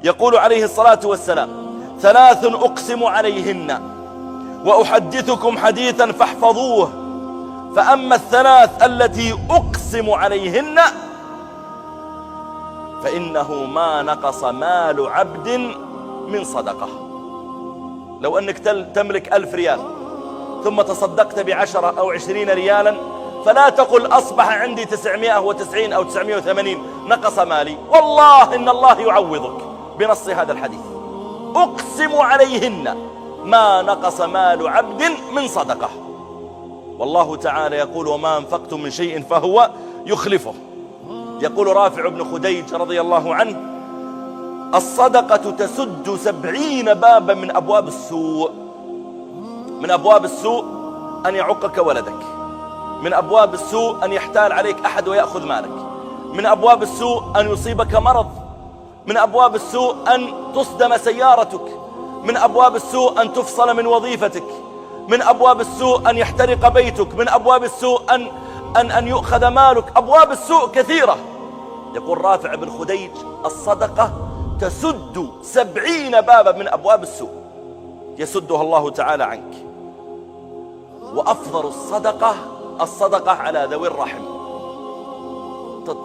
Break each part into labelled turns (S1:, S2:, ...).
S1: يقول عليه الصلاة والسلام: ثلاث أقسم عليهن وأحدثكم حديثا فاحفظوه، فأما الثلاث التي أقسم عليهن فإنه ما نقص مال عبد من صدقة. لو أنك تملك 1000 ريال ثم تصدقت ب10 أو 20 ريالا، فلا تقل أصبح عندي 990 أو 980 نقص مالي، والله إن الله يعوضك بنص هذا الحديث. أقسم عليهن ما نقص مال عبد من صدقة. والله تعالى يقول: وما أنفقتم من شيء فهو يخلفه. يقول رافع بن خديج رضي الله عنه: الصدقة تسد 70 بابا من أبواب السوء. من أبواب السوء أن يعقك ولدك، من أبواب السوء أن يحتال عليك أحد ويأخذ مالك، من أبواب السوء أن يصيبك مرض، من أبواب السوء أن تصدم سيارتك، من أبواب السوء أن تفصل من وظيفتك، من أبواب السوء أن يحترق بيتك، من أبواب السوء أن يؤخذ مالك. أبواب السوء كثيرة. يقول رافع بن خديج: الصدقة تسد 70 بابا من أبواب السوء يسدها الله تعالى عنك. وأفضل الصدقة على ذوي الرحم.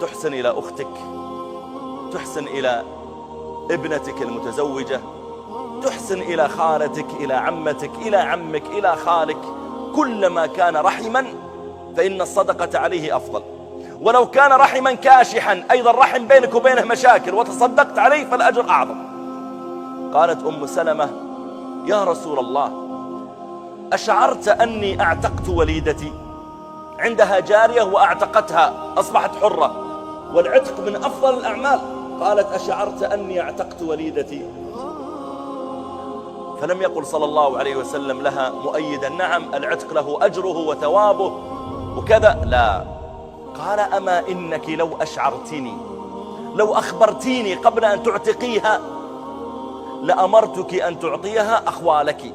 S1: تحسن إلى أختك، تحسن إلى ابنتك المتزوجة، تحسن إلى خالتك، إلى عمتك، إلى عمك، إلى خالك. كلما كان رحما فإن الصدقة عليه أفضل. ولو كان رحما كاشحا، أيضا رحم بينك وبينه مشاكل، وتصدقت عليه فالأجر أعظم. قالت أم سلمة: يا رسول الله، أشعرت أني أعتقت وليدتي؟ عندها جارية وأعتقتها، أصبحت حرة، والعتق من أفضل الأعمال. قالت: أشعرت أني أعتقت وليدتي؟ فلم يقل صلى الله عليه وسلم لها مؤيدا: نعم العتق له أجره وثوابه وكذا، لا. قال: أما إنك لو أشعرتني، لو أخبرتيني قبل أن تعتقيها لأمرتك أن تعطيها أخوالك،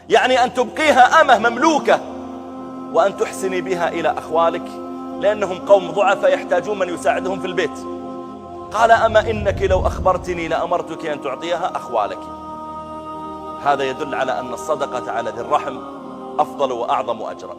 S1: يعني أن تبقيها أمه مملوكة وأن تحسني بها إلى أخوالك، لأنهم قوم ضعفاء يحتاجون من يساعدهم في البيت. قال: أما إنك لو أخبرتني لأمرتك أن تعطيها أخوالك. هذا يدل على أن الصدقة على ذي الرحم أفضل وأعظم أجرا.